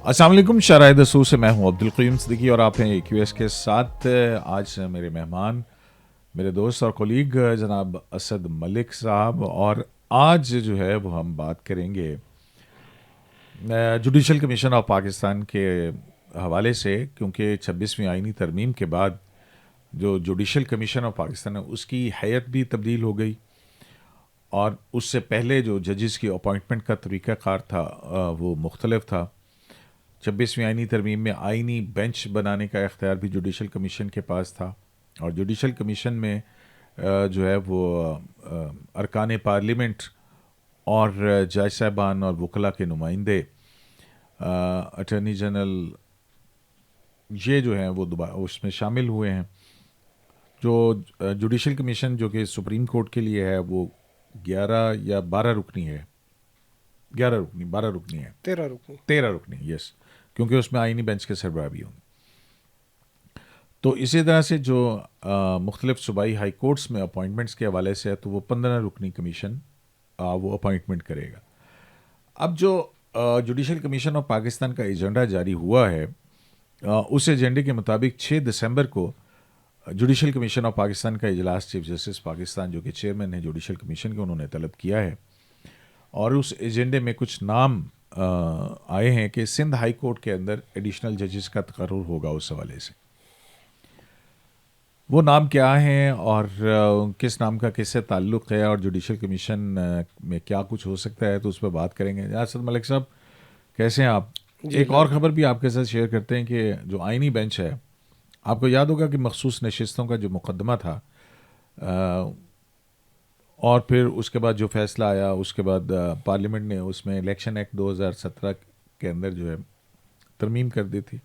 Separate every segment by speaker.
Speaker 1: السلام علیکم. شرائع دستور سے میں ہوں عبدالقیوم صدیقی اور آپ ہیں AQS کے ساتھ. آج میرے مہمان میرے دوست اور کولیگ جناب اسد ملک صاحب، اور آج جو ہے وہ ہم بات کریں گے جوڈیشل کمیشن آف پاکستان کے حوالے سے، کیونکہ 26ویں آئینی ترمیم کے بعد جو جوڈیشل کمیشن آف پاکستان ہے اس کی حیت بھی تبدیل ہو گئی، اور اس سے پہلے جو ججز کی اپوائنٹمنٹ کا طریقہ کار تھا وہ مختلف تھا. 26ویں آئینی ترمیم میں آئینی بینچ بنانے کا اختیار بھی جوڈیشل کمیشن کے پاس تھا، اور جوڈیشل کمیشن میں جو ہے وہ ارکان پارلیمنٹ اور جج صاحبان اور وکلاء کے نمائندے، اٹارنی جنرل، یہ جو ہیں وہ دوبارہ اس میں شامل ہوئے ہیں. جو جوڈیشل کمیشن جو کہ سپریم کورٹ کے لیے ہے وہ 11 یا 12 رکنی ہے، 11 رکنی 12 رکنی ہے، 13 رکنی، یس، کیونکہ اس میں آئینی بینچ کے سربراہ بھی ہوں گے. تو اسی طرح سے جو مختلف صوبائی ہائی کورٹس میں اپوائنٹمنٹس کے حوالے سے ہے تو وہ 15 رکنی کمیشن وہ اپوائنٹمنٹ کرے گا. اب جو جوڈیشل کمیشن آف پاکستان کا ایجنڈا جاری ہوا ہے، اس ایجنڈے کے مطابق 6 دسمبر کو جوڈیشل کمیشن آف پاکستان کا اجلاس چیف جسٹس پاکستان جو کہ چیئرمین ہیں جوڈیشل کمیشن کے، انہوں نے طلب کیا ہے، اور اس ایجنڈے میں کچھ نام آئے ہیں کہ سندھ ہائی کورٹ کے اندر ایڈیشنل ججز کا تقرر ہوگا. اس حوالے سے وہ نام کیا ہیں اور کس نام کا کس سے تعلق ہے اور جوڈیشل کمیشن میں کیا کچھ ہو سکتا ہے، تو اس پہ بات کریں گے. اسد ملک صاحب کیسے ہیں آپ؟ ایک اور خبر بھی آپ کے ساتھ شیئر کرتے ہیں کہ جو آئینی بینچ ہے، آپ کو یاد ہوگا کہ مخصوص نشستوں کا جو مقدمہ تھا، اور پھر اس کے بعد جو فیصلہ آیا، اس کے بعد پارلیمنٹ نے اس میں الیکشن ایکٹ 2017 کے اندر جو ہے ترمیم کر دی تھی.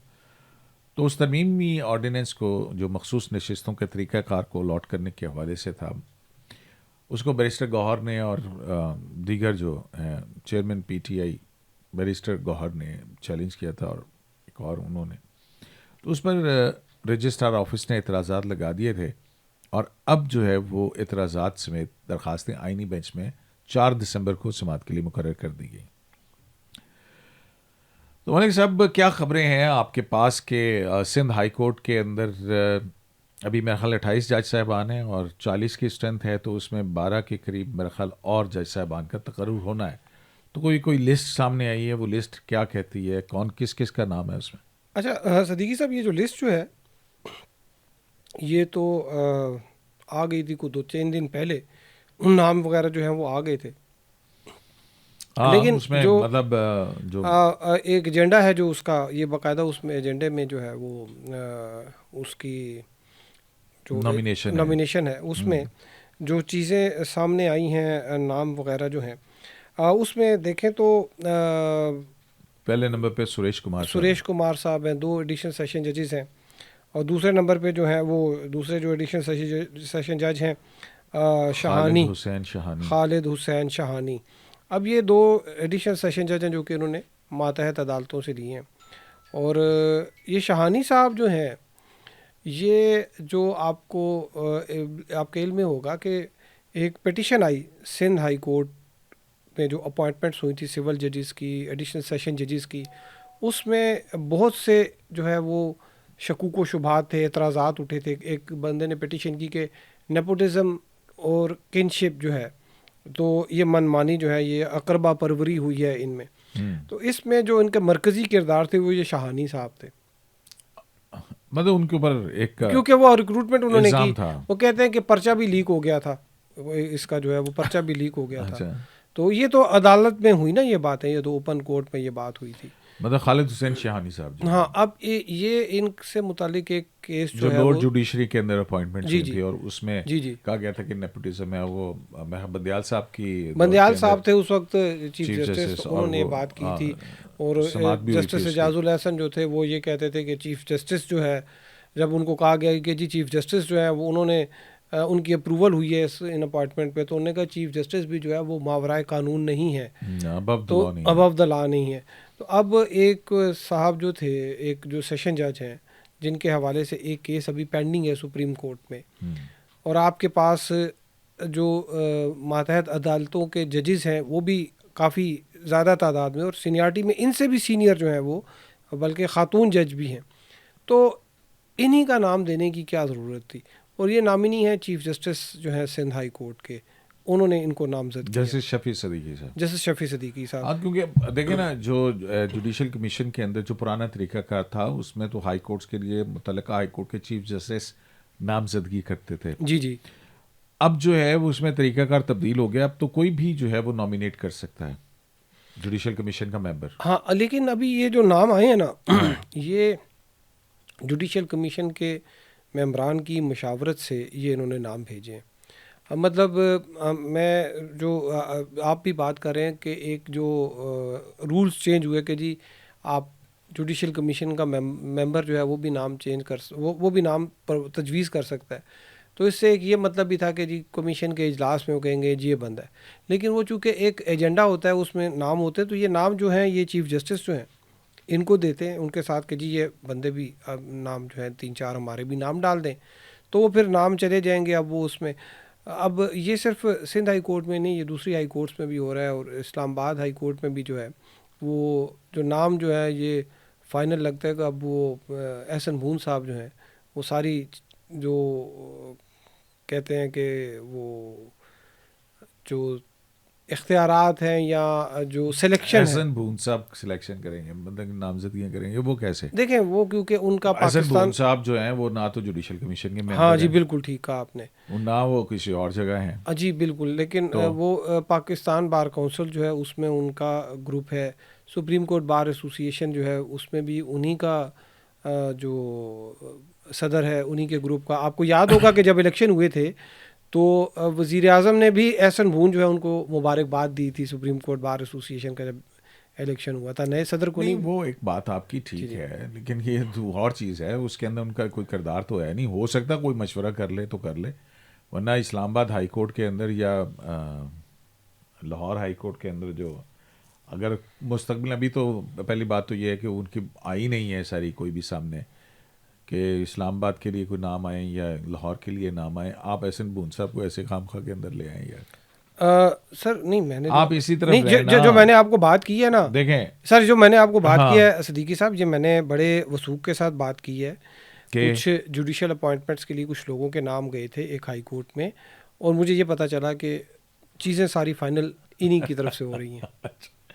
Speaker 1: تو اس ترمیمی آرڈیننس کو جو مخصوص نشستوں کے طریقہ کار کو الاٹ کرنے کے حوالے سے تھا، اس کو بیرسٹر گوہر نے اور دیگر جو ہیں چیئرمین PTI بیرسٹر گوہر نے چیلنج کیا تھا، اور ایک اور انہوں نے، تو اس پر رجسٹرار آفس نے اعتراضات لگا دیے تھے، اور اب جو ہے وہ اعتراضات سمیت درخواستیں آئینی بینچ میں 4 دسمبر کو سماعت کے لیے مقرر کر دی گئی. تو ملک صاحب کیا خبریں ہیں آپ کے پاس کہ سندھ ہائی کورٹ کے اندر ابھی میرا خیال 28 جج صاحبان ہیں اور 40 کی اسٹرینتھ ہے، تو اس میں 12 کے قریب میرا خیال اور جج صاحبان کا تقرر ہونا ہے. تو کوئی لسٹ سامنے آئی ہے، وہ لسٹ کیا کہتی ہے، کون کس کس کا نام ہے اس میں؟
Speaker 2: اچھا صدیقی صاحب، یہ جو لسٹ جو ہے یہ تو آ گئی تھی کو 2-3 دن پہلے، ان نام وغیرہ جو ہیں وہ آ گئے تھے، لیکن
Speaker 1: اس میں
Speaker 2: جو
Speaker 1: مطلب جو
Speaker 2: ایک ایجنڈا ہے جو اس کا، یہ باقاعدہ اس میں ایجنڈے میں جو ہے وہ اس کی جو نامینیشن ہے اس میں جو چیزیں سامنے آئی ہیں، نام وغیرہ جو ہیں، اس میں دیکھیں تو
Speaker 1: پہلے نمبر پہ
Speaker 2: سریش کمار صاحب ہیں، 2 ایڈیشنل سیشن ججز ہیں، اور دوسرے نمبر پہ جو ہیں وہ دوسرے جو ایڈیشنل سیشن جج ہیں خالد حسین شاہانی. اب یہ 2 ایڈیشنل سیشن جج ہیں جو کہ انہوں نے ماتحت عدالتوں سے لیے ہیں، اور یہ شاہانی صاحب جو ہیں، یہ جو آپ کے علم میں ہوگا کہ ایک پٹیشن آئی سندھ ہائی کورٹ میں جو اپوائنٹمنٹس ہوئی تھی سول ججز کی، ایڈیشنل سیشن ججز کی، اس میں بہت سے جو ہے وہ شکوک و شبہات تھے، اعتراضات اٹھے تھے. ایک بندے نے پٹیشن کی کہ نیپوٹزم اور کنشپ جو ہے، تو یہ منمانی جو ہے، یہ اقربا پروری ہوئی ہے ان میں. تو اس میں جو ان کے مرکزی کردار تھے وہ یہ شاہانی صاحب تھے،
Speaker 1: مطلب ان کے اوپر ایک
Speaker 2: کیونکہ وہ ریکروٹمنٹ انہوں نے کی. وہ کہتے ہیں کہ پرچہ بھی لیک ہو گیا تھا، اس کا جو ہے وہ پرچہ بھی لیک ہو گیا تھا. تو یہ تو عدالت میں ہوئی نا یہ بات ہے، یہ تو اوپن کورٹ میں یہ بات ہوئی تھی.
Speaker 1: مطلب خالد حسین شاہانی صاحب
Speaker 2: ہاں، اب یہ ان سے متعلق ایک کیس جو ہے
Speaker 1: لارڈ جوڈیشری کے اندر اپوائنٹمنٹ ہوئی تھی، اور اس میں
Speaker 2: جی
Speaker 1: کہا گیا تھا کہ نیپوٹزم ہے. وہ بندیال صاحب کی
Speaker 2: بندیال صاحب تھے اس وقت چیف جسٹس، انہوں نے بات کی تھی، اور جسٹس اعجاز الاحسن جو تھے وہ یہ کہتے تھے کہ چیف جسٹس جو ہے، جب ان کو کہا گیا کہ جی چیف جسٹس جو ہے وہ انہوں نے ان کی اپروول ہوئی ہے ان اپوائنٹمنٹ پہ، تو انہوں نے کہا چیف جسٹس بھی جو ہے وہ ماورائے قانون نہیں ہے، تو ابو دا لا نہیں ہے. تو اب ایک صاحب جو تھے، ایک جو سیشن جج ہیں، جن کے حوالے سے ایک کیس ابھی پینڈنگ ہے سپریم کورٹ میں، اور آپ کے پاس جو ماتحت عدالتوں کے ججز ہیں وہ بھی کافی زیادہ تعداد میں، اور سینئرٹی میں ان سے بھی سینئر جو ہیں وہ بلکہ خاتون جج بھی ہیں. تو انہی کا نام دینے کی کیا ضرورت تھی؟ اور یہ نامنی ہیں چیف جسٹس جو ہیں سندھ ہائی کورٹ کے، انہوں نے ان کو نامزد کیا.
Speaker 1: جسٹس شفیع صدیقی صاحب.
Speaker 2: جسٹس شفیع صدیقی صاحب.
Speaker 1: ہاں کیونکہ دیکھیں نا جو جوڈیشل کمیشن کے اندر جو پرانا طریقہ کار تھا اس میں تو ہائی کورٹس کے لیے متعلقہ ہائی کورٹ کے چیف جسٹس نامزدگی کرتے تھے.
Speaker 2: جی.
Speaker 1: اب جو ہے وہ اس میں طریقہ کار تبدیل ہو گیا، اب تو کوئی بھی جو ہے وہ نامینیٹ کر سکتا ہے جوڈیشل کمیشن کا ممبر.
Speaker 2: ہاں لیکن ابھی یہ جو نام آئے ہیں نا یہ جوڈیشل کمیشن کے ممبران کی مشاورت سے یہ انہوں نے نام بھیجے ہیں. مطلب میں جو آپ بھی بات کر رہے ہیں کہ ایک جو رولز چینج ہوئے کہ جی آپ جوڈیشل کمیشن کا ممبر جو ہے وہ بھی نام چینج وہ بھی نام پر تجویز کر سکتا ہے. تو اس سے ایک یہ مطلب بھی تھا کہ جی کمیشن کے اجلاس میں وہ کہیں گے جی یہ بند ہے. لیکن وہ چونکہ ایک ایجنڈا ہوتا ہے اس میں نام ہوتے ہیں، تو یہ نام جو ہیں یہ چیف جسٹس جو ہیں ان کو دیتے ہیں ان کے ساتھ کہ جی یہ بندے بھی نام جو ہیں 3-4 ہمارے بھی نام ڈال دیں. تو وہ پھر نام چلے جائیں گے. اب وہ اس میں اب یہ صرف سندھ ہائی کورٹ میں نہیں، یہ دوسری ہائی کورٹس میں بھی ہو رہا ہے، اور اسلام آباد ہائی کورٹ میں بھی جو ہے وہ جو نام جو ہے یہ فائنل لگتا ہے کہ اب وہ احسن بھون صاحب جو ہیں وہ ساری جو کہتے ہیں کہ وہ جو اختیارات ہیں یا جو سلیکشن ہے.
Speaker 1: احسن بھون صاحب سلیکشن کریں گے، مطلب نامزدگیاں کریں گے، وہ کیسے؟
Speaker 2: دیکھیں وہ کیونکہ ان کا
Speaker 1: احسن
Speaker 2: پاکستان
Speaker 1: بھون صاحب جو ہیں وہ نہ تو جوڈیشل کمیشن کے ممبر
Speaker 2: ہاں جی
Speaker 1: ہیں،
Speaker 2: بالکل ٹھیک کہا آپ نے،
Speaker 1: نہ وہ کسی اور جگہ ہیں.
Speaker 2: جی بالکل. لیکن وہ پاکستان بار کونسل جو ہے اس میں ان کا گروپ ہے. سپریم کورٹ بار ایسوسیشن جو ہے اس میں بھی انہی کا جو صدر ہے انہی کے گروپ کا. آپ کو یاد ہوگا کہ جب الیکشن ہوئے تھے تو وزیر اعظم نے بھی احسن بھون جو ہے ان کو مبارکباد دی تھی سپریم کورٹ بار ایسوسیشن کا جب الیکشن ہوا تھا نئے صدر کو.
Speaker 1: نہیں وہ ایک بات آپ کی ٹھیک ہے، لیکن یہ تو اور چیز ہے، اس کے اندر ان کا کوئی کردار تو ہے نہیں. ہو سکتا کوئی مشورہ کر لے تو کر لے، ورنہ اسلام آباد ہائی کورٹ کے اندر یا لاہور ہائی کورٹ کے اندر جو اگر مستقبل، ابھی تو پہلی بات تو یہ ہے کہ ان کی آئی نہیں ہے ساری کوئی بھی سامنے کہ اسلام آباد کے لیے کوئی نام آئیں یا لاہور کے لیے نام آئیں. آپ احسن بھون صاحب کو ایسے خام خواہ کے اندر لے آئیں یار.
Speaker 2: سر نہیں میں نے
Speaker 1: آپ اسی طرح
Speaker 2: جو میں نے آپ کو بات کی ہے نا،
Speaker 1: دیکھیں
Speaker 2: سر جو میں نے آپ کو بات کی ہے صدیقی صاحب، یہ میں نے بڑے وثوق کے ساتھ بات کی ہے. کچھ جوڈیشل اپوائنٹمنٹس کے لیے کچھ لوگوں کے نام گئے تھے ایک ہائی کورٹ میں، اور مجھے یہ پتہ چلا کہ چیزیں ساری فائنل انہی کی طرف سے ہو رہی ہیں.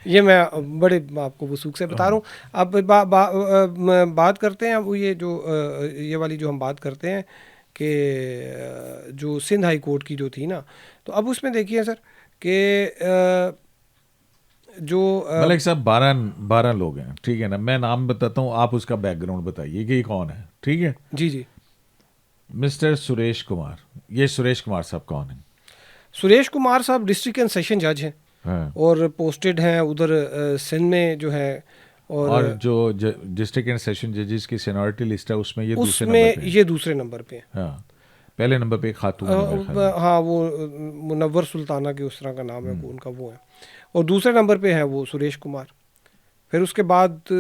Speaker 2: یہ میں بڑے آپ کو وثوق سے بتا رہا ہوں. اب بات کرتے ہیں، اب یہ جو یہ والی جو ہم بات کرتے ہیں کہ جو سندھ ہائی کورٹ کی جو تھی نا، تو اب اس میں دیکھیے سر کہ جو
Speaker 1: ملک صاحب 12 لوگ ہیں، ٹھیک ہے نا. میں نام بتاتا ہوں، آپ اس کا بیک گراؤنڈ بتائیے کہ یہ کون ہے، ٹھیک ہے.
Speaker 2: جی.
Speaker 1: مسٹر سریش کمار، یہ سریش کمار صاحب کون ہیں؟
Speaker 2: سریش کمار صاحب ڈسٹرکٹ اینڈ سیشن جج ہیں اور پوسٹڈ ہیں ادھر سندھ میں جو ہے.
Speaker 1: اور جو ڈسٹرکٹ اینڈ سیشن ججز کی سینیورٹی لسٹ ہے اس میں
Speaker 2: یہ دوسرے نمبر پہ ہیں.
Speaker 1: ہاں پہلے نمبر پہ ایک خاتون،
Speaker 2: ہاں وہ منور سلطانہ کے اس طرح کا نام ہے ان کا، وہ ہے. اور دوسرے نمبر پہ ہے وہ سریش کمار. پھر اس کے بعد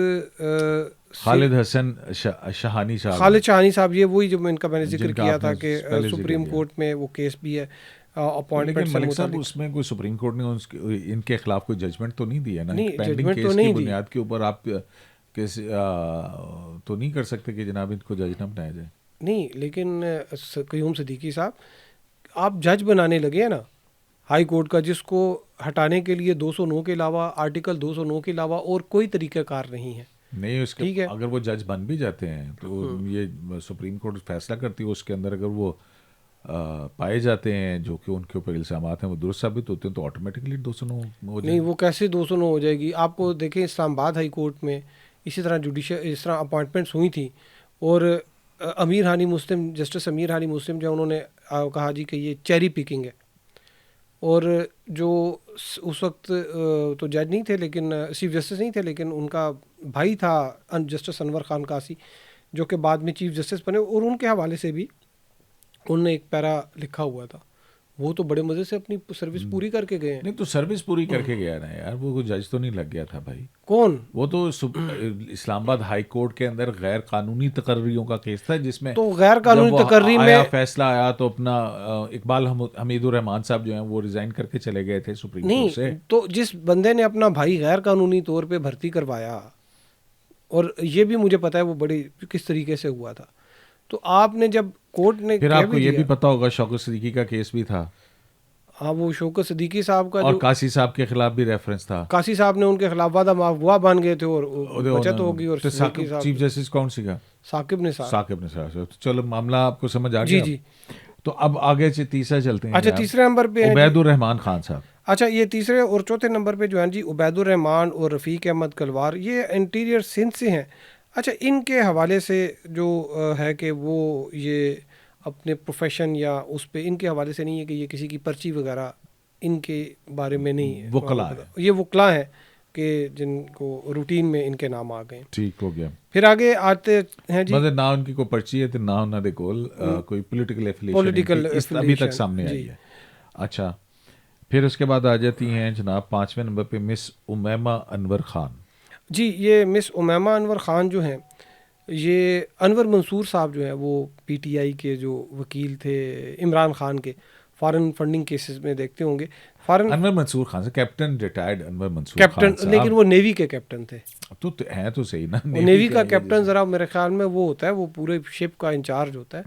Speaker 1: خالد حسن شہانی صاحب.
Speaker 2: خالد شہانی صاحب یہ وہی جو ان کا میں نے ذکر کیا تھا کہ سپریم کورٹ میں وہ کیس بھی ہے اپوائنٹمنٹ.
Speaker 1: ملک صاحب اس میں کوئی سپریم کورٹ نے ان کے خلاف کوئی ججمنٹ تو نہیں دی ہے نا؟
Speaker 2: نہیں
Speaker 1: پینڈنگ
Speaker 2: ججمنٹ
Speaker 1: کیس
Speaker 2: تو نہیں
Speaker 1: کی
Speaker 2: دی.
Speaker 1: بنیاد کے اوپر آپ کیس تو نہیں کر سکتے کہ جناب ان کو جج نہ بنایا جائے.
Speaker 2: نہیں لیکن قیوم صدیقی صاحب آپ جج بنانے لگے ہیں نا ہائی کورٹ کا، جس کو ہٹانے کے لیے 209 کے علاوہ آرٹیکل 209 کے علاوہ اور کوئی طریقہ کار نہیں ہے.
Speaker 1: نہیں اس کے اگر وہ جج بن بھی جاتے ہیں تو یہ سپریم کورٹ فیصلہ کرتی ہے، اس کے اندر اگر وہ پائے جاتے ہیں جو کہ ان کے اوپر الزامات ہیں وہ درست ثابت ہوتے ہیں تو آٹومیٹکلی 209 ہو جائے.
Speaker 2: نہیں وہ کیسے 209 ہو جائے گی؟ آپ کو دیکھیں اسلام آباد ہائی کورٹ میں اسی طرح اس طرح اپوائنٹمنٹس ہوئی تھیں، اور امیر ہانی مسلم، جسٹس امیر ہانی مسلم جو انہوں نے کہا جی کہ یہ چیری پکنگ ہے. اور جو اس وقت تو جج نہیں تھے لیکن چیف جسٹس نہیں تھے، لیکن ان کا بھائی تھا جسٹس انور خان قاسی جو کہ بعد میں چیف جسٹس بنے، اور ان کے حوالے سے بھی انہوں نے ایک پیرا لکھا ہوا تھا. وہ تو بڑے مزے سے اپنی سروس پوری کر کے گئے ہیں.
Speaker 1: نہیں تو سروس پوری کر کے گیا نا یار، وہ کوئی جج تو نہیں لگ گیا تھا بھائی.
Speaker 2: کون؟
Speaker 1: وہ تو اسلام آباد ہائی کورٹ کے اندر غیر قانونی تقرریوں کا کیس تھا، جس میں
Speaker 2: تو غیر قانونی تقرری میں
Speaker 1: فیصلہ آیا تو اپنا اقبال حمید الرحمان صاحب جو ہیں وہ ریزائن کر کے چلے گئے تھے سپریم کورٹ سے.
Speaker 2: تو جس بندے نے اپنا بھائی غیر قانونی طور پہ بھرتی کروایا اور یہ بھی مجھے پتہ ہے وہ بڑی کس طریقے سے ہوا تھا. تو آپ نے جب کورٹ نے
Speaker 1: پھر آپ کو یہ بھی پتا ہوگا شوکت صدیقی کا کیس بھی تھا.
Speaker 2: ہاں وہ شوکت صدیقی صاحب کا
Speaker 1: اور
Speaker 2: جو
Speaker 1: قاسی صاحب کے خلاف بھی ریفرنس تھا.
Speaker 2: قاسی صاحب نے ان کے خلاف وعدہ معاف گواہ بن گئے تھے اور بچت ہوگی. اور
Speaker 1: چیف جسٹس کون سی کا؟
Speaker 2: ثاقب نثار.
Speaker 1: ثاقب نثار. چلو معاملہ آپ کو سمجھ آ
Speaker 2: جی
Speaker 1: گیا.
Speaker 2: جی.
Speaker 1: تو اب آگے تیسرا چلتے ہیں.
Speaker 2: اچھا تیسرے نمبر پہ
Speaker 1: عبید الرحمان خان صاحب.
Speaker 2: اچھا یہ تیسرے اور چوتھے نمبر پہ جو ہیں جی عبید الرحمان اور رفیق احمد کلوار, یہ انٹیریئر سندھ سے ہیں. اچھا ان کے حوالے سے جو ہے کہ وہ یہ اپنے پروفیشن یا اس پہ ان کے حوالے سے نہیں ہے کہ یہ کسی کی پرچی وغیرہ ان کے بارے میں نہیں ہے.
Speaker 1: وکلا ہے.
Speaker 2: یہ وکلا ہیں کہ جن کو روٹین میں ان کے نام آ گئے.
Speaker 1: ٹھیک ہو گیا.
Speaker 2: پھر آگے آتے ہیں جی
Speaker 1: مطلب نہ ان کی کوئی پرچی ہے تو نہ انہوں نے کوئی پولیٹیکل ایفیلیشن ابھی تک سامنے آئی ہے. اچھا پھر اس کے بعد آ جاتی ہیں جناب 5ویں نمبر پہ مس امیمہ انور خان.
Speaker 2: جی یہ مس امیمہ انور خان جو ہیں یہ انور منصور صاحب جو ہیں وہ پی ٹی آئی کے جو وکیل تھے عمران خان کے فارن فنڈنگ کیسز میں دیکھتے ہوں گے.
Speaker 1: انور منصور خان سے کیپٹن ریٹائرڈ انور منصور خان
Speaker 2: کیپٹن, لیکن وہ نیوی کے کیپٹن تھے.
Speaker 1: تو ہیں تو صحیح نا.
Speaker 2: نیوی کا کیپٹن ذرا میرے خیال میں وہ ہوتا ہے وہ پورے شپ کا انچارج ہوتا ہے,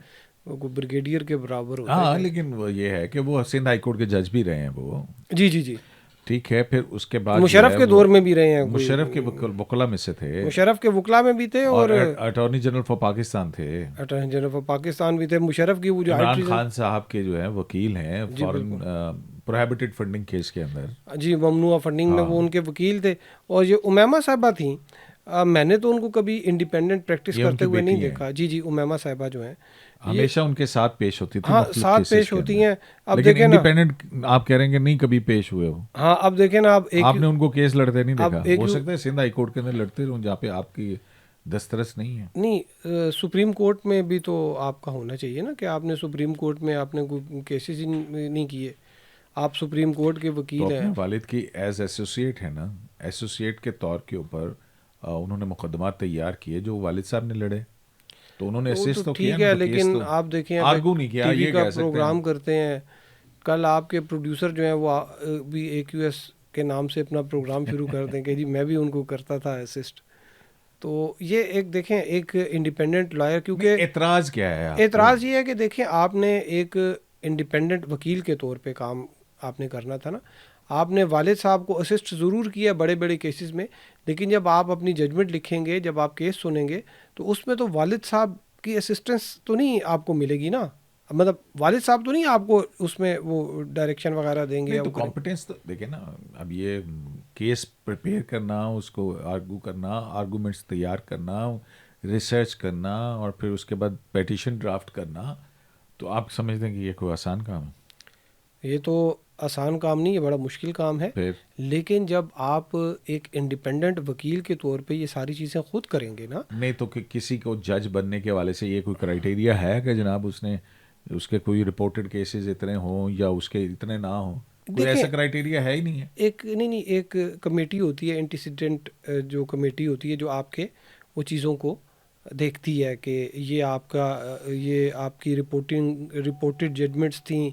Speaker 2: وہ بریگیڈیئر کے برابر ہوتا ہے.
Speaker 1: ہاں لیکن وہ یہ ہے کہ وہ سندھ ہائی کورٹ کے جج بھی رہے ہیں وہ.
Speaker 2: جی جی جی
Speaker 1: ٹھیک ہے. پھر اس کے بعد
Speaker 2: مشرف کے دور میں بھی رہے ہیں.
Speaker 1: مشرف کے وکلا میں سے تھے.
Speaker 2: مشرف کے وکلا میں بھی تھے اور
Speaker 1: اٹارنی جنرل فار پاکستان تھے.
Speaker 2: اٹارنی جنرل فار پاکستان بھی تھے. مشرف کی وہ جو
Speaker 1: عمران خان صاحب کے جو ہیں وکیل ہیں فارن پروہیبٹڈ فنڈنگ کیس کے اندر.
Speaker 2: جی ممنوعہ فنڈنگ میں وہ ان کے وکیل تھے. اور یہ امیمہ صاحبہ تھیں, میں نے تو ان کو کبھی انڈیپینڈنٹ پریکٹس کرتے ہوئے نہیں دیکھا. جی جی امیمہ صاحبہ جو ہیں
Speaker 1: ہمیشہ ان کے ساتھ پیش ہوتی تھی.
Speaker 2: ہاں ساتھ پیش ہوتی ہیں. اب
Speaker 1: لیکن
Speaker 2: دیکھیں نا
Speaker 1: انڈیپینڈنٹ آپ کہہ رہے ہیں کہ نہیں کبھی پیش ہوئے ہو.
Speaker 2: ہاں اب دیکھیں نا
Speaker 1: آپ نے ان کو کیس لڑتے نہیں دیکھا. ہو سکتا ہے سندھ ہائی کورٹ کے اندر لڑتے رہوں جہاں پہ آپ کی دسترس نہیں ہے.
Speaker 2: نہیں سپریم کورٹ میں بھی تو آپ کا ہونا چاہیے نا کہ آپ نے سپریم کورٹ میں آپ نے کوئی کیسز ہی نہیں کیے. آپ سپریم کورٹ کے وکیل ہیں.
Speaker 1: والد کی ایز ایسوسیٹ ہے نا, ایسوسیٹ کے طور کے اوپر انہوں نے مقدمات تیار کیے جو والد صاحب نے لڑے. تو انہوں نے اسسٹ تو کیا.
Speaker 2: ٹھیک ہے لیکن آپ دیکھیں
Speaker 1: آرگو نہیں کیا.
Speaker 2: ٹی وی کا پروگرام کرتے ہیں. کل آپ کے پروڈیوسر جو ہیں وہ بھی اے کیو ایس کے نام سے اپنا پروگرام شروع کر دیں کہ جی میں بھی ان کو کرتا تھا اسسٹ. تو یہ ایک دیکھیں ایک انڈیپینڈنٹ لائر, کیونکہ
Speaker 1: اعتراض کیا ہے؟
Speaker 2: اعتراض یہ ہے کہ دیکھیں آپ نے ایک انڈیپینڈنٹ وکیل کے طور پہ کام آپ نے کرنا تھا نا. آپ نے والد صاحب کو اسسٹ ضرور کیا بڑے بڑے کیسز میں, لیکن جب آپ اپنی ججمنٹ لکھیں گے, جب آپ کیس سنیں گے, تو اس میں تو والد صاحب کی اسسٹنس تو نہیں آپ کو ملے گی نا. مطلب والد صاحب تو نہیں آپ کو اس میں وہ ڈائریکشن وغیرہ دیں گے.
Speaker 1: تو کمپٹنس تو دیکھیں نا, اب یہ کیس پریپیئر کرنا, اس کو آرگو کرنا, آرگومنٹس تیار کرنا, ریسرچ کرنا, اور پھر اس کے بعد پیٹیشن ڈرافٹ کرنا, تو آپ سمجھتے ہیں کہ یہ کوئی آسان کام ہے؟
Speaker 2: یہ تو آسان کام نہیں, یہ بڑا مشکل کام ہے. لیکن جب آپ ایک انڈیپینڈنٹ وکیل کے طور پہ یہ ساری چیزیں خود کریں گے نا.
Speaker 1: نہیں تو کسی کو جج بننے کے حوالے سے یہ کوئی کرائٹیریا ہے کہ جناب اس کے کوئی رپورٹڈ کیسز اتنے ہوں یا اس کے اتنے نہ ہوں؟ کوئی ایسا کرائٹیریا ہے ہی نہیں ہے.
Speaker 2: ایک کمیٹی ہوتی ہے, اینٹیسیڈنٹ جو کمیٹی ہوتی ہے جو آپ کے وہ چیزوں کو دیکھتی ہے کہ یہ آپ کی رپورٹڈ ججمنٹس تھیں.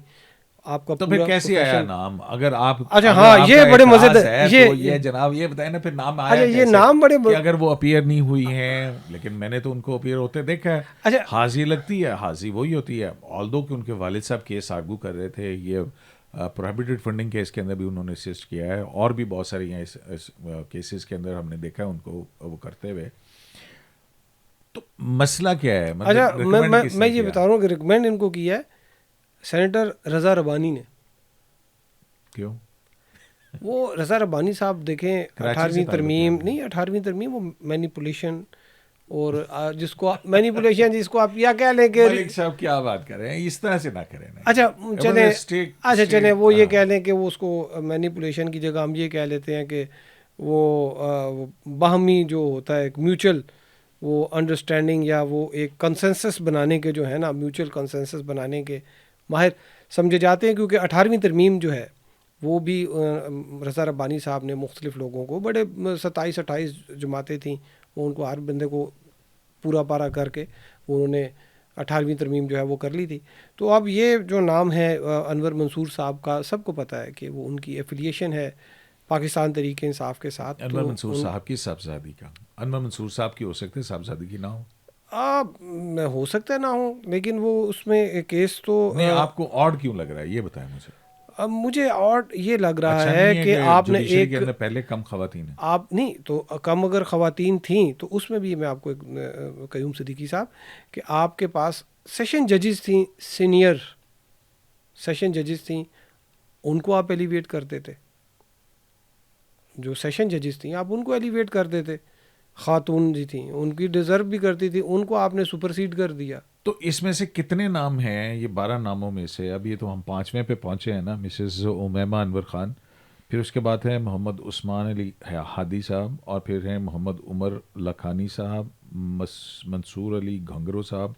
Speaker 2: آپ کا
Speaker 1: تو پھر کیسے آیا نام؟ اگر آپ
Speaker 2: اچھا ہاں یہ بڑے مزیدار
Speaker 1: یہ جناب یہ بتائیں نا پھر نام آیا
Speaker 2: یہ نام بڑے
Speaker 1: کہ اگر وہ اپیئر نہیں ہوئی ہیں, لیکن میں نے تو ان کو اپیئر ہوتے دیکھا ہے. حاضری لگتی ہے, حاضری وہی ہوتی ہے. آلدو کہ ان کے والد صاحب کیس آرگو کر رہے تھے, یہ پروہیبٹڈ فنڈنگ کیس کے اندر بھی انہوں نے اسسٹ کیا ہے, اور بھی بہت ساری کیسز کے اندر ہم نے دیکھا ہے ان کو وہ کرتے ہوئے. تو مسئلہ کیا ہے؟
Speaker 2: اچھا میں یہ بتا رہا ہوں کہ ریکمینڈ ان کو کیا ہے سینیٹر رضا ربانی نے.
Speaker 1: کیوں؟
Speaker 2: وہ رضا ربانی صاحب دیکھیں 18ویں ترمیم وہ مینیپولیشن اور جس کو آپ کیا کہہ لیں کہ
Speaker 1: ملک صاحب کیا بات کر رہے ہیں, اس طرح سے نہ کریں.
Speaker 2: اچھا چلیں وہ یہ کہہ لیں کہ وہ اس کو مینیپولیشن کی جگہ ہم یہ کہہ لیتے ہیں کہ وہ باہمی جو ہوتا ہے ایک میوچل وہ انڈرسٹینڈنگ یا وہ ایک کنسنسس بنانے کے جو ہے نا, میوچل کنسنسس بنانے کے ماہر سمجھے جاتے ہیں. کیونکہ 18ویں ترمیم جو ہے وہ بھی رضا ربانی صاحب نے مختلف لوگوں کو بڑے 27-28 جماعتیں تھیں, وہ ان کو ہر بندے کو پورا پارا کر کے انہوں نے 18ویں ترمیم جو ہے وہ کر لی تھی. تو اب یہ جو نام ہے انور منصور صاحب کا سب کو پتہ ہے کہ وہ ان کی ایفیلیشن ہے پاکستان تحریک انصاف کے ساتھ.
Speaker 1: انور منصور صاحب کی صاحبزادی کا، انور منصور صاحب کی ہو سکتے صاحبزادی کی نہ ہو؟
Speaker 2: میں ہو سکتا ہے نہ ہو، لیکن وہ اس میں کیس تو
Speaker 1: نہیں. آپ کو آڈ کیوں لگ رہا ہے یہ بتائیں مجھے.
Speaker 2: اب مجھے اور یہ لگ رہا
Speaker 1: اچھا
Speaker 2: ہے
Speaker 1: نہیں
Speaker 2: کہ آپ نے
Speaker 1: جوڈیشری
Speaker 2: ایک
Speaker 1: کے اندر پہلے کم خواتین ہیں.
Speaker 2: آپ نہیں تو کم اگر خواتین تھیں تو اس میں بھی میں آپ کو ایک قیوم صدیقی صاحب کہ آپ کے پاس سیشن ججز تھیں، سینئر سیشن ججز تھیں، ان کو آپ ایلیویٹ کرتے تھے. جو سیشن ججز تھیں آپ ان کو ایلیویٹ کرتے تھے. خاتون جی تھیں، ان کی ڈیزرو بھی کرتی تھی، ان کو آپ نے سپرسیڈ کر دیا.
Speaker 1: تو اس میں سے کتنے نام ہیں یہ 12 ناموں میں سے؟ اب یہ تو ہم 5ویں پہ پہنچے ہیں نا، مسز امیمہ انور خان، پھر اس کے بعد ہے محمد عثمان علی ہادی صاحب، اور پھر ہیں محمد عمر لکھانی صاحب، منصور علی گھنگرو صاحب،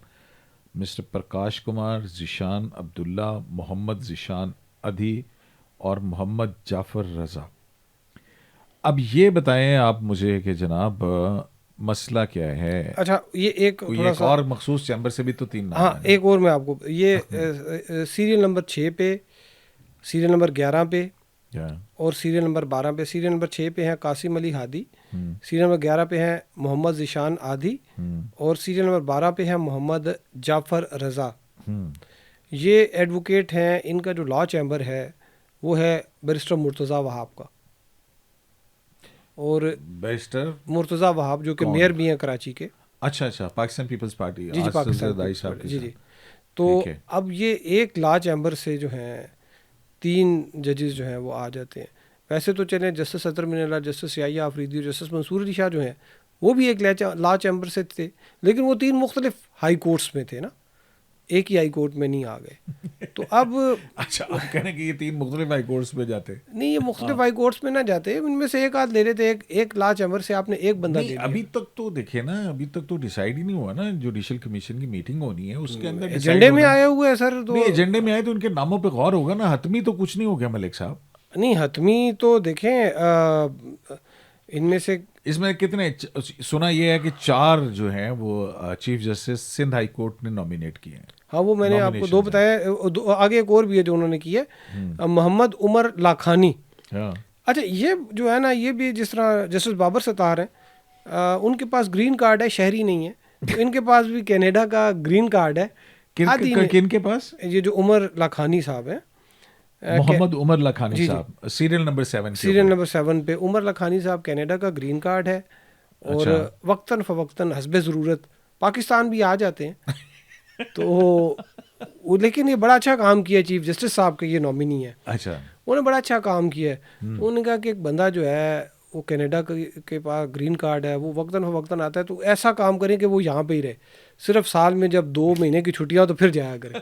Speaker 1: مسٹر پرکاش کمار، ذیشان عبداللہ، محمد ذیشان ادھی اور محمد جعفر رضا. اب یہ بتائیں آپ مجھے کہ جناب مسئلہ کیا ہے؟
Speaker 2: اچھا یہ ایک
Speaker 1: کوئی
Speaker 2: تھوڑا
Speaker 1: ایک
Speaker 2: سا
Speaker 1: اور مخصوص چیمبر سے بھی تو 3 نام
Speaker 2: ہاں
Speaker 1: ہیں.
Speaker 2: ایک اور میں آپ کو یہ سیریل نمبر 6 پہ، سیریل نمبر 11 پہ اور سیریل نمبر 12 پہ. سیریل نمبر 6 پہ ہیں قاسم علی ہادی، سیریل نمبر 11 پہ ہیں محمد ذیشان عادی اور سیریل نمبر 12 پہ ہیں محمد جعفر رضا. یہ ایڈوکیٹ ہیں. ان کا جو لا چیمبر ہے وہ ہے بیرسٹر مرتضیٰ وہاب کا، اور
Speaker 1: بیرسٹر
Speaker 2: مرتضیٰ وہاب جو کہ میئر بھی ہیں کراچی کے.
Speaker 1: اچھا پاکستان پیپلز پارٹی.
Speaker 2: جی پاکستان
Speaker 1: صاحب
Speaker 2: جی جی. تو اب یہ ایک لا چیمبر سے جو ہیں 3 ججز جو ہیں وہ آ جاتے ہیں. ویسے تو چلیں جسٹس اطہر من اللہ، جسٹس یحییٰ آفریدی اور جسٹس منصور علی شاہ جو ہیں وہ بھی ایک لا چیمبر سے تھے، لیکن وہ 3 مختلف ہائی کورٹس میں تھے نا، ایک ہی ہائی کورٹ میں نہیں آ گئے. تو اب
Speaker 1: اچھا آپ کہنے کہ یہ 3 مختلف ہائی کورٹس میں جاتے
Speaker 2: نہیں، یہ مختلف ہائی کورٹس میں نہ جاتے، ان میں سے ایک آدھ لے لیتے. ایک لا چیمبر سے آپ نے ایک بندہ لے لیا.
Speaker 1: ابھی تک تو دیکھیں نا، ابھی تک تو ڈیسائیڈ ہی نہیں ہوا نا. جوڈیشل کمیشن کی میٹنگ ہونی ہے، اس کے اندر
Speaker 2: ایجنڈے میں آئے ہوئے ہیں سر. تو
Speaker 1: ایجنڈے میں آئے تو ان کے ناموں پہ غور ہوگا نا. حتمی تو کچھ نہیں ہو گیا ملک صاحب.
Speaker 2: نہیں حتمی تو دیکھیں ان میں سے
Speaker 1: اس میں کتنے سنا یہ ہے کہ 4 جو ہیں وہ chief justice Sindh high court نے نامینیٹ کیے ہیں.
Speaker 2: ہاں وہ میں نے آپ کو 2 بتایا، آگے ایک اور بھی ہے جو انہوں نے کی ہے، محمد عمر لاکھانی. اچھا یہ جو ہے نا، یہ بھی جس طرح جسٹس بابر ستار ہیں، ان کے پاس گرین کارڈ ہے، شہری نہیں ہے. تو ان کے پاس بھی کینیڈا کا گرین کارڈ ہے.
Speaker 1: کن کے پاس؟
Speaker 2: یہ جو عمر لاکھانی صاحب ہیں،
Speaker 1: محمد عمر لکھانی صاحب، سیریل نمبر 7
Speaker 2: سیریل نمبر 7 پہ عمر لکھانی صاحب کینیڈا کا گرین کارڈ ہے، اور وقتاً فوقتاً حسب ضرورت پاکستان بھی آ جاتے ہیں. تو لیکن یہ بڑا اچھا کام کیا چیف جسٹس صاحب کے، یہ نامنی ہے.
Speaker 1: اچھا
Speaker 2: انہوں نے بڑا اچھا کام کیا ہے. انہوں نے کہا کہ ایک بندہ جو ہے وہ کینیڈا کے پاس گرین کارڈ ہے، وہ وقتاً فوقتاً آتا ہے، تو ایسا کام کریں کہ وہ یہاں پہ ہی رہے. صرف سال میں جب 2 مہینے کی چھٹیاں تو پھر جایا کرے.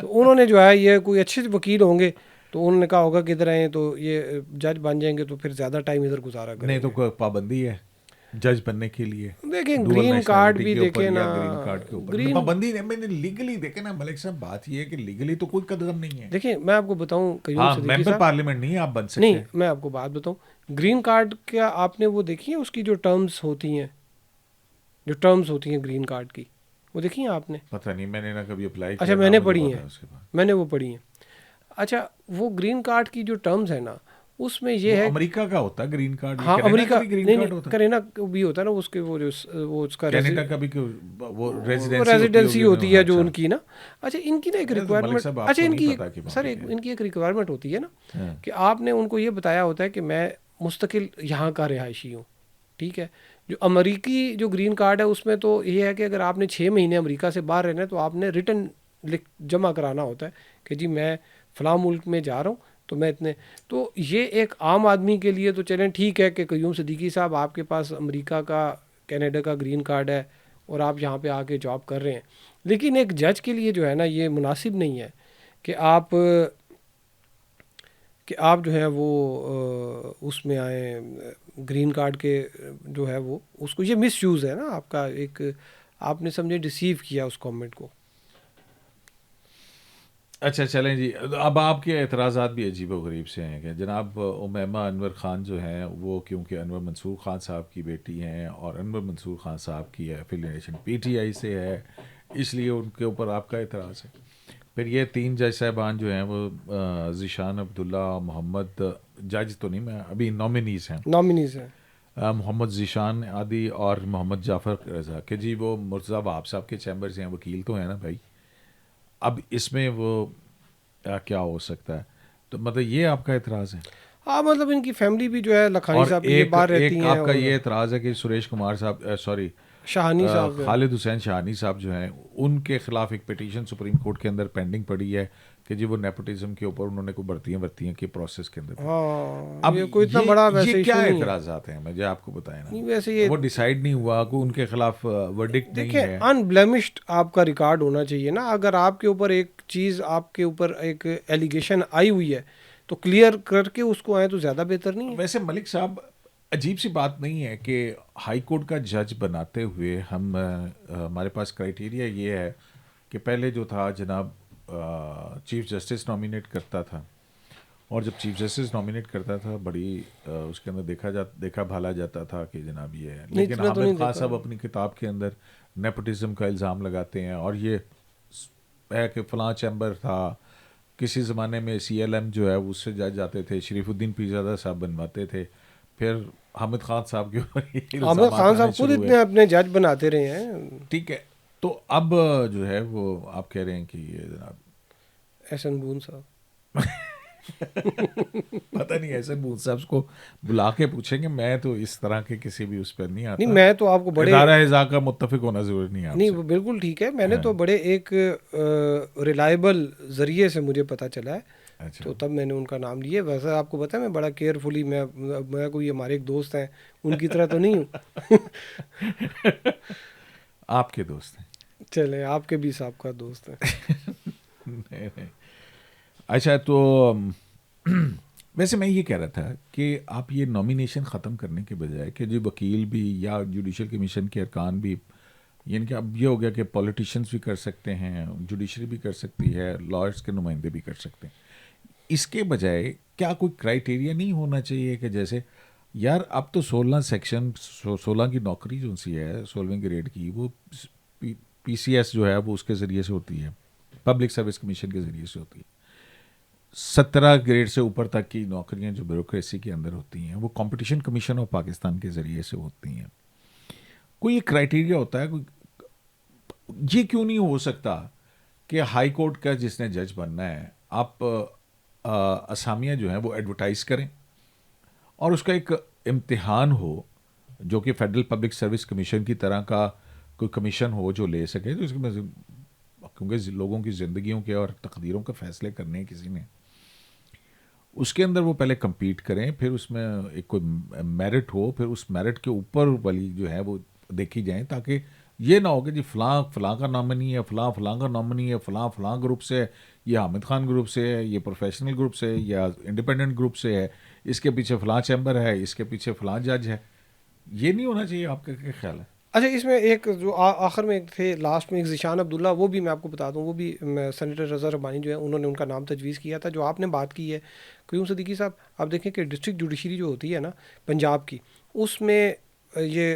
Speaker 2: تو انہوں نے جو ہے یہ کوئی اچھے وکیل ہوں گے تو انہوں نے کہا ہوگا کہ ادھر آئیں تو یہ جج بن جائیں گے، تو پھر زیادہ ٹائم ادھر گزارا کریں.
Speaker 1: نہیں تو کوئی پابندی ہے جج بننے کے لیے؟
Speaker 2: دیکھیں گرین کارڈ بھی دیکھیں نا،
Speaker 1: گرین کارڈ کے اوپر پابندی نہیں. میں نے لیگلی دیکھیں نا ملک صاحب، بات یہ ہے کہ لیگلی تو کوئی قدم نہیں ہے.
Speaker 2: دیکھیں میں آپ کو بتاؤں،
Speaker 1: ممبر پارلیمنٹ نہیں آپ بن سکتے.
Speaker 2: نہیں میں آپ کو بات بتاؤں، گرین کارڈ کیا آپ نے وہ دیکھی ہے اس کی جو ٹرمز ہوتی ہیں، جو ٹرمز ہوتی ہیں گرین کارڈ کی، وہ دیکھی ہیں آپ نے؟
Speaker 1: پتہ نہیں، میں نے نہ کبھی اپلائی کیا.
Speaker 2: اچھا میں نے پڑھی ہیں، میں نے وہ پڑھی ہیں. اچھا وہ گرین کارڈ کی جو ٹرمز ہے نا، اس میں یہ ہے
Speaker 1: امریکہ کا ہوتا ہے گرین کارڈ.
Speaker 2: ہاں امریکہ نہیں، کینیڈا بھی ہوتا ہے نا، اس کے وہ اس کا
Speaker 1: کینیڈا کا بھی وہ
Speaker 2: ریزیڈنسی ہوتی ہے جو ان کی نا. اچھا ان کی نا ایک ریکوائرمنٹ، اچھا ان کی سر ان کی ایک ریکوائرمنٹ ہوتی ہے نا کہ آپ نے ان کو یہ بتایا ہوتا ہے کہ میں مستقل یہاں کا رہائشی ہوں. ٹھیک ہے، جو امریکی جو گرین کارڈ ہے اس میں تو یہ ہے کہ اگر آپ نے 6 مہینے امریکہ سے باہر رہنا ہے تو آپ نے ریٹن جمع کرانا ہوتا ہے کہ جی میں فلاں ملک میں جا رہا ہوں تو میں اتنے. تو یہ ایک عام آدمی کے لیے تو چلیں ٹھیک ہے کہ قیوم صدیقی صاحب آپ کے پاس امریکہ کا کینیڈا کا گرین کارڈ ہے اور آپ یہاں پہ آ کے جاب کر رہے ہیں، لیکن ایک جج کے لیے جو ہے نا یہ مناسب نہیں ہے کہ آپ جو ہے وہ اس میں آئیں گرین کارڈ کے جو ہے وہ اس کو، یہ مس یوز ہے نا آپ کا، ایک آپ نے سمجھے ڈیسیو کیا اس گورنمنٹ کو.
Speaker 1: اچھا چلیں جی. اب آپ کے اعتراضات بھی عجیب و غریب سے ہیں کہ جناب امیمہ انور خان جو ہیں وہ کیونکہ انور منصور خان صاحب کی بیٹی ہیں اور انور منصور خان صاحب کی ایفیلیشن PTI سے ہے، اس لیے ان کے اوپر آپ کا اعتراض ہے. پھر یہ 3 جج صاحبان جو ہیں وہ ذیشان عبداللہ، محمد، جج تو نہیں، میں ابھی نامنیز ہیں،
Speaker 2: نامنیز ہیں.
Speaker 1: محمد ذیشان عادی اور محمد جعفر رضا، کہ جی وہ مرتضیٰ وہاب صاحب کے چیمبرز ہیں، وکیل تو ہیں نا بھائی. اب اس میں وہ کیا ہو سکتا ہے؟ تو مطلب یہ آپ کا اعتراض ہے.
Speaker 2: ہاں مطلب ان کی فیملی بھی جو ہے لکھانی
Speaker 1: اور
Speaker 2: صاحب کی یہ باہر رہتی
Speaker 1: ایک
Speaker 2: ہیں،
Speaker 1: آپ کا
Speaker 2: اور
Speaker 1: یہ اعتراض ہے کہ سریش کمار صاحب، سوری،
Speaker 2: شاہانی صاحب جو ہیں.
Speaker 1: خالد حسین شاہانی صاحب جو ہیں، ان کے خلاف ایک پٹیشن سپریم کورٹ کے اندر پینڈنگ پڑی ہے کہ جی وہ نیپوٹزم کے اوپر انہوں نے کوئی برتیاں کی پروسیس کے اندر.
Speaker 2: ہاں
Speaker 1: اب
Speaker 2: یہ کوئی اتنا بڑا
Speaker 1: یہ
Speaker 2: ویسے
Speaker 1: کیا
Speaker 2: ایشو نہیں ہے.
Speaker 1: اعتراضات ہیں مجھے آپ کو بتائیں
Speaker 2: نہیں
Speaker 1: نا.
Speaker 2: ویسے یہ
Speaker 1: وہ ڈیسائیڈ نہیں ہوا، کوئی ان کے خلاف ورڈکٹ نہیں
Speaker 2: دیکھیں
Speaker 1: ہے.
Speaker 2: انبلیمشڈ آپ کا ریکارڈ ہونا چاہیے نا. اگر آپ کے اوپر ایک چیز، آپ کے اوپر ایک ایلیگیشن آئی ہوئی ہے تو کلیئر کر کے اس کو آئیں تو زیادہ بہتر نہیں ہے.
Speaker 1: ویسے ملک صاحب عجیب سی بات نہیں ہے کہ ہائی کورٹ کا جج بناتے ہوئے ہم ہمارے پاس کرائٹیریا یہ ہے کہ پہلے جو تھا جناب چیف جسٹس نامینیٹ کرتا تھا، اور جب چیف جسٹس نامینیٹ کرتا تھا بڑی اس کے اندر دیکھا بھالا جاتا تھا کہ جناب یہ ہے.
Speaker 2: نہیں
Speaker 1: لیکن
Speaker 2: اتنا تو نہیں
Speaker 1: حامد خان
Speaker 2: دیکھا.
Speaker 1: صاحب اپنی کتاب کے اندر نیپوٹزم کا الزام لگاتے ہیں، اور یہ ہے کہ فلاں چیمبر تھا. کسی زمانے میں سی ایل ایم جو ہے اس سے جج جاتے تھے، شریف الدین پیرزادہ صاحب بنواتے تھے، پھر حامد خان صاحب کے اوپر یہ
Speaker 2: عامر
Speaker 1: الزامات
Speaker 2: خان
Speaker 1: آنے
Speaker 2: صاحب خود
Speaker 1: شروع ہوئے.
Speaker 2: اتنے اپنے جج بناتے رہے ہیں.
Speaker 1: ٹھیک ہے، تو اب جو ہے وہ آپ کہہ رہے ہیں کہ یہ جناب
Speaker 2: احسن بون صاحب
Speaker 1: پتہ نہیں ایسے بوت صاحب کو بلا کے پوچھیں گے. میں تو اس طرح کے کسی بھی اس پر نہیں آتا.
Speaker 2: نہیں، میں تو آپ کو بڑے
Speaker 1: ادارہ اعضاء کا متفق ہونا ضروری نہیں ہے آپ
Speaker 2: نہیں
Speaker 1: سے.
Speaker 2: وہ بالکل ٹھیک ہے. میں نے تو بڑے ایک ریلائبل ذریعے سے مجھے پتہ چلا ہے،
Speaker 1: اچھا،
Speaker 2: تو تب میں نے ان کا نام لیا. ویسے آپ کو پتہ ہے میں بڑا کیئرفلی، میں کوئی ہمارے ایک دوست ہیں ان کی طرح تو نہیں ہوں.
Speaker 1: آپ کے دوست ہیں.
Speaker 2: چلیں آپ کے بھی صاحب کا دوست ہیں.
Speaker 1: نہیں. اچھا، تو ویسے میں یہ کہہ رہا تھا کہ آپ یہ نامینیشن ختم کرنے کے بجائے کہ جو وکیل بھی یا جوڈیشل کمیشن کے ارکان بھی، یعنی کہ اب یہ ہو گیا کہ پولیٹیشینس بھی کر سکتے ہیں، جوڈیشری بھی کر سکتی ہے، لائرس کے نمائندے بھی کر سکتے ہیں. اس کے بجائے کیا کوئی کرائٹیریا نہیں ہونا چاہیے کہ جیسے یار اب تو 16 کی نوکری جو سی ہے 16ویں گریڈ کی، وہ پی سی ایس جو ہے وہ اس کے ذریعے سے ہوتی ہے، پبلک سروس کمیشن کے ذریعے سے ہوتی ہے. 17 گریڈ سے اوپر تک کی نوکریاں جو بیوروکریسی کے اندر ہوتی ہیں وہ کمپٹیشن کمیشن آف پاکستان کے ذریعے سے ہوتی ہیں. کوئی ایک کرائٹیریا ہوتا ہے. یہ کیوں نہیں ہو سکتا کہ ہائی کورٹ کا جس نے جج بننا ہے، آپ اسامیاں جو ہیں وہ ایڈورٹائز کریں اور اس کا ایک امتحان ہو جو کہ فیڈرل پبلک سروس کمیشن کی طرح کا کوئی کمیشن ہو جو لے سکے. تو اس میں کیونکہ لوگوں کی زندگیوں کے اور تقدیروں کے فیصلے کرنے ہیں کسی نے، اس کے اندر وہ پہلے کمپیٹ کریں، پھر اس میں ایک کوئی میرٹ ہو، پھر اس میرٹ کے اوپر والی جو ہے وہ دیکھی جائیں، تاکہ یہ نہ ہو کہ جی فلاں کا نامنی ہے، فلاں کا نامنی ہے، فلاں گروپ سے ہے، یہ حامد خان گروپ سے ہے، یہ پروفیشنل گروپ سے ہے، یا انڈیپینڈنٹ گروپ سے ہے، اس کے پیچھے فلاں چیمبر ہے، اس کے پیچھے فلاں جج ہے. یہ نہیں ہونا چاہیے. آپ کا کیا خیال ہے؟
Speaker 2: اچھا اس میں ایک جو آخر میں ایک تھے لاسٹ میں ایک ذیشان عبداللہ، وہ بھی میں آپ کو بتا دوں، وہ بھی سینیٹر رضا ربانی جو ہے انہوں نے ان کا نام تجویز کیا تھا. جو آپ نے بات کی ہے قیوم صدیقی صاحب، آپ دیکھیں کہ ڈسٹرکٹ جوڈیشری جو ہوتی ہے نا پنجاب کی، اس میں یہ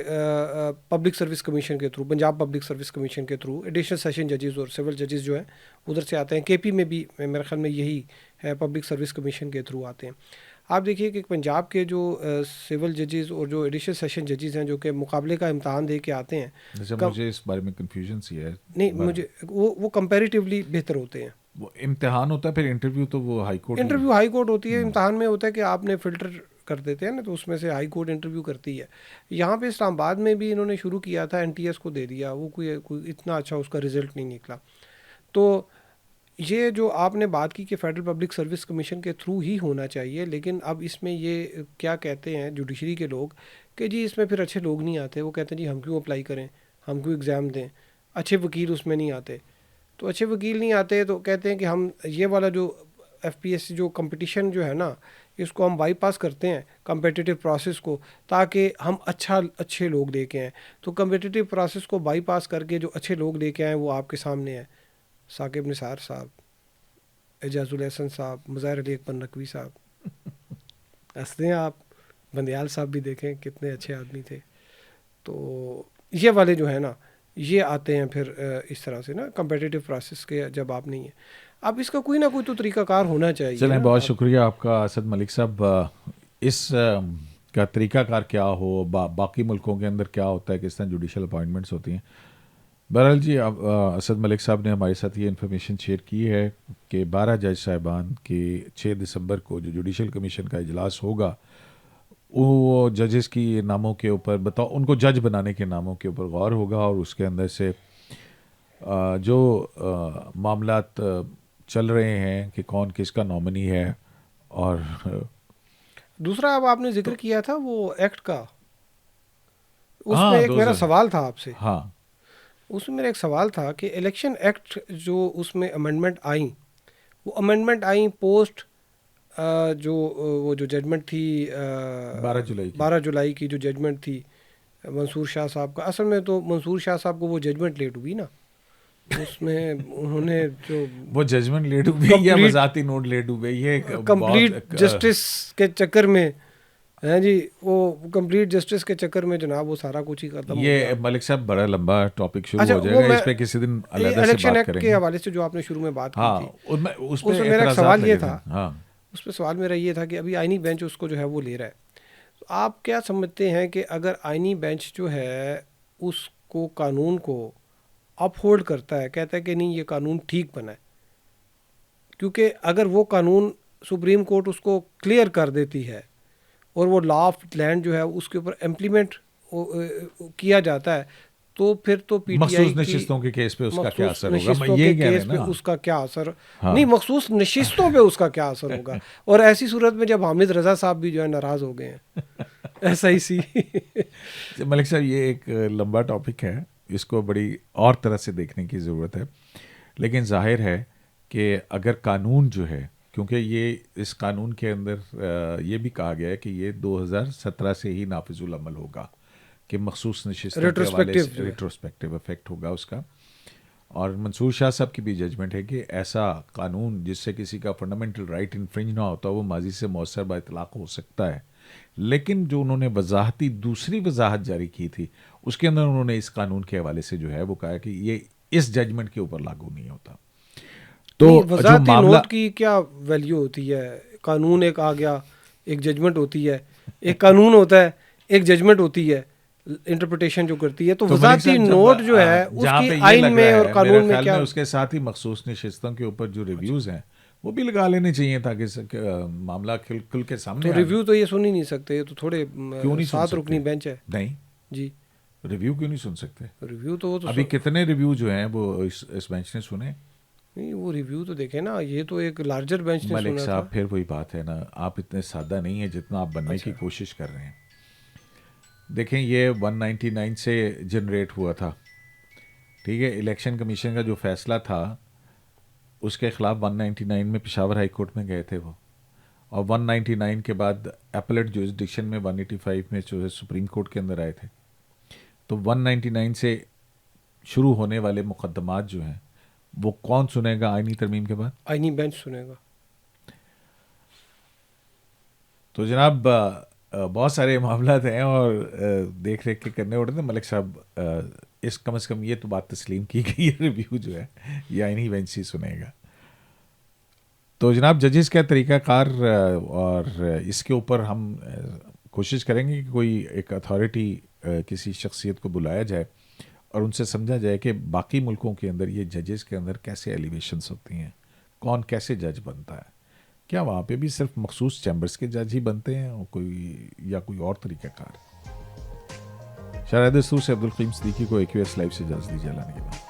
Speaker 2: پبلک سروس کمیشن کے through, Punjab public service commission کے تھرو ایڈیشنل سیشن ججز اور سول ججز جو ہیں ادھر سے آتے ہیں. کے پی میں بھی میرے خیال میں یہی ہے، پبلک سروس کمیشن کے تھرو آتے ہیں. آپ دیکھیے کہ پنجاب کے جو سول ججز اور جو ایڈیشنل سیشن ججز ہیں جو کہ مقابلے کا امتحان دے کے آتے ہیں،
Speaker 1: جیسے مجھے اس بارے میں کنفیوژن سی ہے.
Speaker 2: نہیں مجھے وہ کمپیریٹیولی بہتر ہوتے ہیں.
Speaker 1: وہ امتحان ہوتا ہے، پھر انٹرویو تو وہ high court
Speaker 2: interview high court ہوتی ہے، امتحان میں ہوتا ہے کہ آپ نے فلٹر کر دیتے ہیں نا، تو اس میں سے ہائی کورٹ انٹرویو کرتی ہے. یہاں پہ اسلام آباد میں بھی انہوں نے شروع کیا تھا، این ٹی ایس کو دے دیا، وہ کوئی اتنا اچھا اس کا رزلٹ نہیں نکلا. تو یہ جو آپ نے بات کی کہ فیڈرل پبلک سروس کمیشن کے تھرو ہی ہونا چاہیے، لیکن اب اس میں یہ کیا کہتے ہیں جوڈیشری کے لوگ کہ جی اس میں پھر اچھے لوگ نہیں آتے. وہ کہتے ہیں جی ہم کیوں اپلائی کریں، ہم کیوں ایگزام دیں، اچھے وکیل اس میں نہیں آتے. تو اچھے وکیل نہیں آتے تو کہتے ہیں کہ ہم یہ والا جو ایف پی ایس سی جو کمپٹیشن جو ہے نا، اس کو ہم بائی پاس کرتے ہیں کمپیٹیٹیو پروسیس کو، تاکہ ہم اچھے لوگ لے کے آئیں. تو کمپیٹیٹیو پروسیس کو بائی پاس کر کے جو اچھے لوگ لے کے آئیں وہ آپ کے سامنے ہیں، ثاقب نثار صاحب، اعجاز الحسن صاحب، مظاہر علی اکبر نقوی صاحب. ہنستے ہیں آپ. بندیال صاحب بھی دیکھیں کتنے اچھے آدمی تھے. تو یہ والے جو ہے نا یہ آتے ہیں پھر اس طرح سے نا کمپیٹیٹیو پروسیس کے جب آپ نہیں ہیں. اب اس کا کوئی نہ کوئی تو طریقہ کار ہونا چاہیے.
Speaker 1: چلیں بہت شکریہ آپ کا اسد ملک صاحب. اس کا طریقہ کار کیا ہو, باقی ملکوں کے اندر کیا ہوتا ہے, کس طرح جوڈیشل اپوائنٹمنٹس ہوتی ہیں. بہرحال جی اسد ملک صاحب نے ہمارے ساتھ یہ انفارمیشن شیئر کی ہے کہ 12 جج صاحبان کے 6 دسمبر کو جو جوڈیشل کمیشن کا اجلاس ہوگا وہ ججز کی ناموں کے اوپر ان کو جج بنانے کے ناموں کے اوپر غور ہوگا, اور اس کے اندر سے جو معاملات چل رہے ہیں کہ کون کس کا نامنی ہے. اور
Speaker 2: دوسرا اب آپ نے ذکر کیا تھا وہ ایکٹ کا, اس میں ایک میرا سوال تھا آپ سے.
Speaker 1: ہاں,
Speaker 2: اس میں میرا ایک سوال تھا کہ الیکشن ایکٹ جو اس میں امینڈمنٹ آئیں, وہ امینڈمنٹ آئیں پوسٹ جو وہ جو ججمنٹ تھی 12 جولائی کی جو ججمنٹ تھی منصور شاہ صاحب کا. اصل میں تو منصور شاہ صاحب کو وہ ججمنٹ لیٹ ہوئی نا, اس میں انہوں نے جو
Speaker 1: وہ ججمنٹ لیٹ ہوئی یا وزارتی نوٹ لیٹ ہوئے, یہ
Speaker 2: کمپلیٹ جسٹس کے چکر میں ہیں جی, وہ کمپلیٹ جسٹس کے چکر میں جناب وہ سارا کچھ ہی ختم.
Speaker 1: یہ ملک صاحب بڑا لمبا ٹاپک شروع ہو جائے گا, اس پہ کسی دن علیحدہ سے
Speaker 2: الیکشن
Speaker 1: بات
Speaker 2: ایکٹ
Speaker 1: کریں
Speaker 2: کے
Speaker 1: گے.
Speaker 2: حوالے سے جو آپ نے شروع میں بات کی تھی,
Speaker 1: اس پہ
Speaker 2: میرا ایک سوال یہ تھا,
Speaker 1: ہاں
Speaker 2: اس پہ سوال میرا یہ تھا کہ ابھی آئینی بینچ اس کو جو ہے وہ لے رہا ہے, تو آپ کیا سمجھتے ہیں کہ اگر آئینی بینچ جو ہے اس کو قانون کو اپ ہولڈ کرتا ہے, کہتا ہے کہ نہیں یہ قانون ٹھیک بنا ہے, کیونکہ اگر وہ قانون سپریم کورٹ اس کو کلیئر کر دیتی ہے اور وہ لا آف لینڈ جو ہے اس کے اوپر امپلیمنٹ کیا جاتا ہے, تو پھر تو پی ٹی آئی
Speaker 1: مخصوص نشستوں کے کیس پہ اس کا کیا اثر ہوگا,
Speaker 2: نشستوں کے کیس پہ اس کا کیا اثر نہیں, مخصوص نشستوں پہ اس کا کیا اثر ہوگا. اور ایسی صورت میں جب حامد رضا صاحب بھی جو ہے ناراض ہو گئے ہیں ایسا ہی سی.
Speaker 1: ملک صاحب یہ ایک لمبا ٹاپک ہے, اس کو بڑی اور طرح سے دیکھنے کی ضرورت ہے, لیکن ظاہر ہے کہ اگر قانون جو ہے, کیونکہ یہ اس قانون کے اندر یہ بھی کہا گیا ہے کہ یہ 2017 سے ہی نافذ العمل ہوگا, کہ مخصوص نشستوں کے حوالے سے ریٹروسپیکٹیو افیکٹ ہوگا اس کا. اور منصور شاہ صاحب کی بھی ججمنٹ ہے کہ ایسا قانون جس سے کسی کا فنڈامنٹل رائٹ انفرنج نہ ہوتا, وہ ماضی سے مؤثر با اطلاق ہو سکتا ہے. لیکن جو انہوں نے دوسری وضاحت جاری کی تھی, اس کے اندر انہوں نے اس قانون کے حوالے سے جو ہے وہ کہا کہ یہ اس ججمنٹ کے اوپر لاگو نہیں ہوتا.
Speaker 2: تو وضاحتی نوٹ کی کیا ویلیو ہوتی ہے؟ قانون ایک آ گیا, ایک ججمنٹ ہوتی ہے, ایک قانون ہوتا ہے, ایک ججمنٹ ہوتی ہے انٹرپریٹیشن جو کرتی ہے, تو وضاحتی نوٹ جو ہے اس کی آئین میں اور قانون میں کیا,
Speaker 1: اس کے ساتھ ہی مخصوص نشستوں کے اوپر جو ریویوز ہیں وہ بھی لگا لینے چاہیے تاکہ معاملہ کھل کے سامنے.
Speaker 2: تو ریویو تو یہ سن ہی نہیں سکتے, تو تھوڑے 7 رکنی بینچ ہے.
Speaker 1: نہیں
Speaker 2: جی,
Speaker 1: ریویو کیوں نہیں سن سکتے؟
Speaker 2: ریویو تو
Speaker 1: ابھی کتنے ریویو جو ہیں وہ اس بینچ نے سنے؟
Speaker 2: نہیں, وہ ریویو تو دیکھیں نا, یہ تو ایک لارجر بینچ نے سنا تھا.
Speaker 1: ملک صاحب پھر وہی بات ہے نا, آپ اتنے سادہ نہیں ہیں جتنا آپ بننے کی کوشش کر رہے ہیں. دیکھیں یہ 199 سے جنریٹ ہوا تھا, ٹھیک ہے, الیکشن کمیشن کا جو فیصلہ تھا اس کے خلاف 199 میں پشاور ہائی کورٹ میں گئے تھے وہ, اور 199 کے بعد اپلیٹ جورسڈکشن میں 185 میں جو ہے سپریم کورٹ کے اندر آئے تھے. تو 199 سے شروع ہونے والے مقدمات جو ہیں وہ کون سنے گا آئینی ترمیم کے بعد؟
Speaker 2: آئینی بینچ سنے گا.
Speaker 1: تو جناب بہت سارے معاملات ہیں اور دیکھ ریکھ کے کرنے ہوتے ہیں. ملک صاحب اس کم از کم یہ تو بات تسلیم کی گئی ہے, ریویو جو ہے یہ آئینی بینچ ہی سنے گا. تو جناب ججز کا طریقہ کار, اور اس کے اوپر ہم کوشش کریں گے کہ کوئی ایک اتھارٹی کسی شخصیت کو بلایا جائے اور ان سے سمجھا جائے کہ باقی ملکوں کے اندر یہ ججز کے اندر کیسے ایلیویشنز ہوتی ہیں, کون کیسے جج بنتا ہے, کیا وہاں پہ بھی صرف مخصوص چیمبرز کے جج ہی بنتے ہیں اور کوئی اور طریقہ کار. شرح دستور سے عبدالقیم صدیقی کو AQS لائیو سے اجازت دیجیے. لانے کے بعد